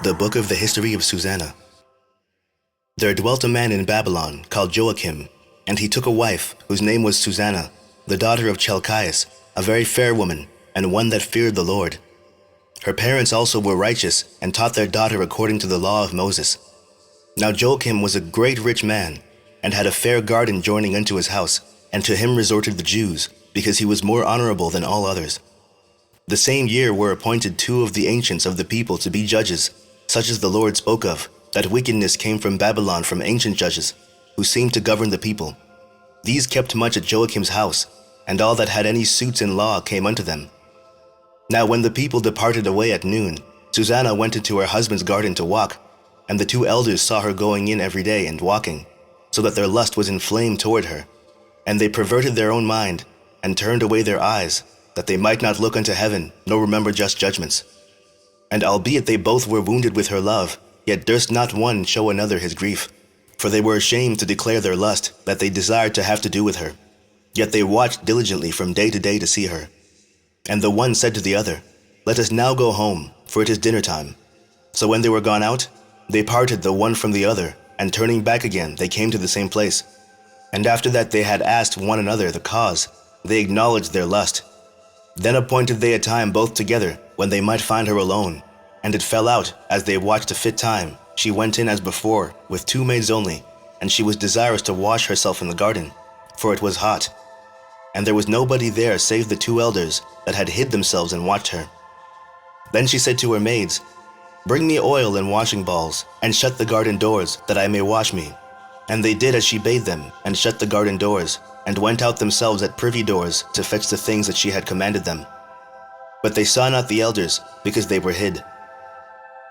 The Book of the History of Susannah. There dwelt a man in Babylon called Joachim, and he took a wife whose name was Susannah, the daughter of Chelcias, a very fair woman, and one that feared the Lord. Her parents also were righteous, and taught their daughter according to the law of Moses. Now Joachim was a great rich man, and had a fair garden joining unto his house, and to him resorted the Jews, because he was more honorable than all others. The same year were appointed 2 of the ancients of the people to be judges, such as the Lord spoke of, that wickedness came from Babylon from ancient judges, who seemed to govern the people. These kept much at Joachim's house, and all that had any suits in law came unto them. Now when the people departed away at noon, Susannah went into her husband's garden to walk, and the 2 elders saw her going in every day and walking, so that their lust was inflamed toward her. And they perverted their own mind, and turned away their eyes, that they might not look unto heaven, nor remember just judgments. And albeit they both were wounded with her love, yet durst not one show another his grief, for they were ashamed to declare their lust, that they desired to have to do with her. Yet they watched diligently from day to day to see her. And the one said to the other, Let us now go home, for it is dinner time. So when they were gone out, they parted the one from the other, and turning back again, they came to the same place. And after that they had asked one another the cause, they acknowledged their lust. Then appointed they a time both together, when they might find her alone. And it fell out, as they watched a fit time, she went in as before, with 2 maids only, and she was desirous to wash herself in the garden, for it was hot. And there was nobody there save the 2 elders, that had hid themselves and watched her. Then she said to her maids, Bring me oil and washing balls, and shut the garden doors, that I may wash me. And they did as she bade them, and shut the garden doors, and went out themselves at privy doors to fetch the things that she had commanded them. But they saw not the elders, because they were hid.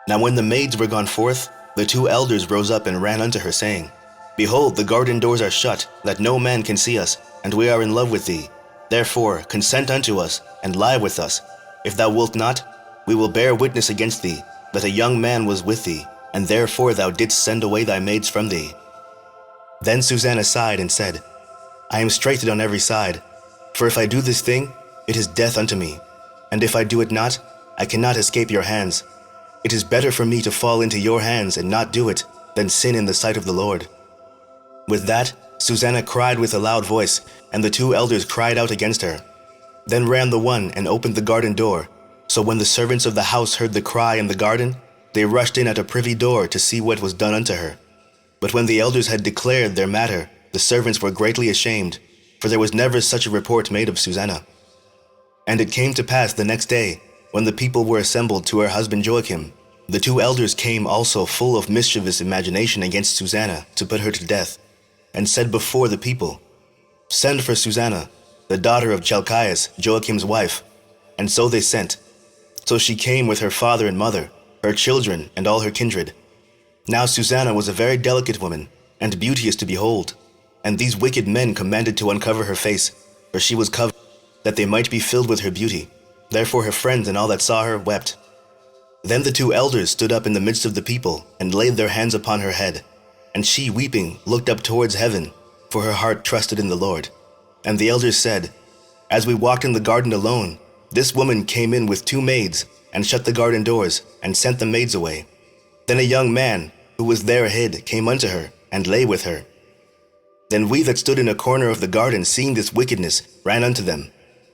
Now when the maids were gone forth, the 2 elders rose up and ran unto her, saying, Behold, the garden doors are shut, that no man can see us, and we are in love with thee. Therefore consent unto us, and lie with us. If thou wilt not, we will bear witness against thee, that a young man was with thee, and therefore thou didst send away thy maids from thee. Then Susannah sighed and said, I am straitened on every side, for if I do this thing, it is death unto me, and if I do it not, I cannot escape your hands. It is better for me to fall into your hands and not do it, than sin in the sight of the Lord. With that, Susannah cried with a loud voice, and the 2 elders cried out against her. Then ran the one and opened the garden door. So when the servants of the house heard the cry in the garden, they rushed in at a privy door to see what was done unto her. But when the elders had declared their matter, the servants were greatly ashamed, for there was never such a report made of Susannah. And it came to pass the next day, when the people were assembled to her husband Joachim, the 2 elders came also full of mischievous imagination against Susannah to put her to death, and said before the people, Send for Susannah, the daughter of Chelcias, Joachim's wife. And so they sent. So she came with her father and mother, her children, and all her kindred. Now Susannah was a very delicate woman, and beauteous to behold. And these wicked men commanded to uncover her face, for she was covered, that they might be filled with her beauty. Therefore her friends and all that saw her wept. Then the 2 elders stood up in the midst of the people, and laid their hands upon her head. And she, weeping, looked up towards heaven, for her heart trusted in the Lord. And the elders said, As we walked in the garden alone, this woman came in with 2 maids, and shut the garden doors, and sent the maids away. Then a young man, who was there hid, came unto her, and lay with her. Then we that stood in a corner of the garden, seeing this wickedness, ran unto them.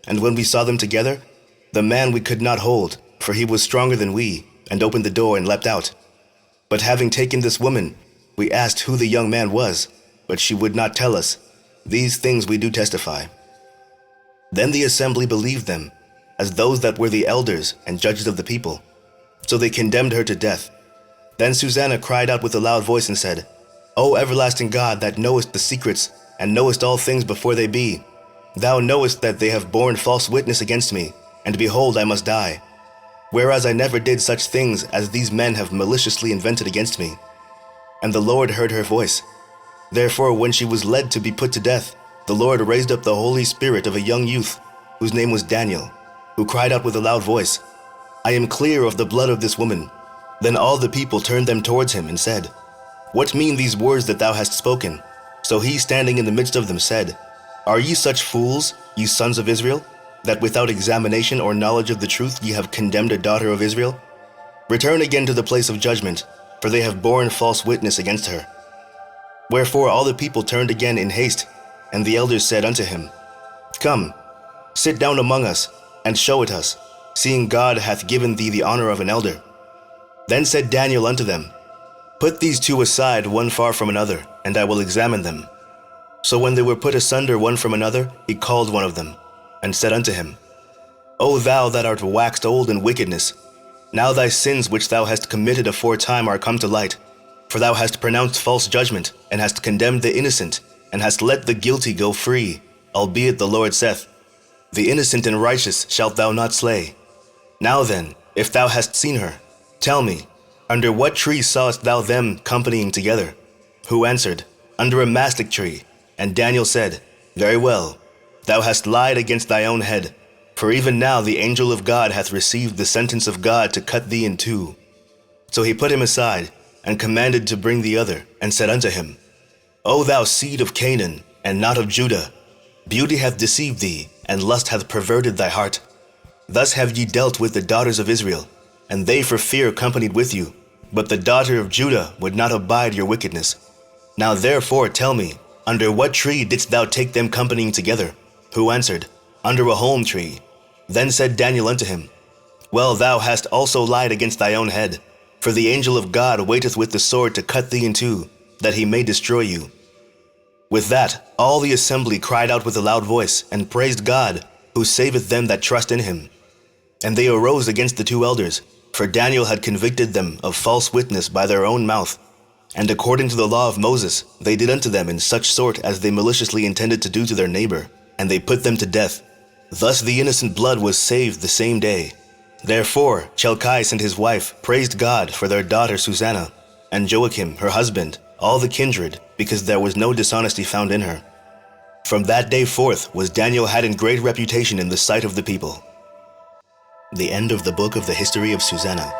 And when we saw them together, the man we could not hold, for he was stronger than we, and opened the door and leapt out. But having taken this woman, we asked who the young man was, but she would not tell us. These things we do testify. Then the assembly believed them, as those that were the elders and judges of the people. So they condemned her to death. Then Susannah cried out with a loud voice and said, O everlasting God, that knowest the secrets, and knowest all things before they be, thou knowest that they have borne false witness against me, and behold, I must die. Whereas I never did such things as these men have maliciously invented against me. And the Lord heard her voice. Therefore when she was led to be put to death, the Lord raised up the Holy Spirit of a young youth, whose name was Daniel, who cried out with a loud voice, I am clear of the blood of this woman. Then all the people turned them towards him and said, What mean these words that thou hast spoken? So he, standing in the midst of them, said, Are ye such fools, ye sons of Israel, that without examination or knowledge of the truth ye have condemned a daughter of Israel? Return again to the place of judgment, for they have borne false witness against her. Wherefore all the people turned again in haste, and the elders said unto him, Come, sit down among us, and show it us, seeing God hath given thee the honor of an elder. Then said Daniel unto them, Put these two aside one far from another, and I will examine them. So when they were put asunder one from another, he called one of them, and said unto him, O thou that art waxed old in wickedness, now thy sins which thou hast committed aforetime are come to light. For thou hast pronounced false judgment, and hast condemned the innocent, and hast let the guilty go free, albeit the Lord saith, The innocent and righteous shalt thou not slay. Now then, if thou hast seen her, tell me, under what tree sawest thou them companying together? Who answered, Under a mastic tree. And Daniel said, Very well, thou hast lied against thy own head. For even now the angel of God hath received the sentence of God to cut thee in two. So he put him aside, and commanded to bring the other, and said unto him, O thou seed of Canaan, and not of Judah, beauty hath deceived thee, and lust hath perverted thy heart. Thus have ye dealt with the daughters of Israel, and they for fear companied with you. But the daughter of Judah would not abide your wickedness. Now therefore tell me, under what tree didst thou take them companying together? Who answered, Under a holm tree. Then said Daniel unto him, Well, thou hast also lied against thy own head, for the angel of God waiteth with the sword to cut thee in two, that he may destroy you. With that, all the assembly cried out with a loud voice, and praised God, who saveth them that trust in him. And they arose against the two elders, for Daniel had convicted them of false witness by their own mouth. And according to the law of Moses, they did unto them in such sort as they maliciously intended to do to their neighbor, and they put them to death. Thus the innocent blood was saved the same day. Therefore Chelcias and his wife praised God for their daughter Susannah, and Joachim her husband, all the kindred, because there was no dishonesty found in her. From that day forth was Daniel had in great reputation in the sight of the people. The end of the book of the history of Susannah.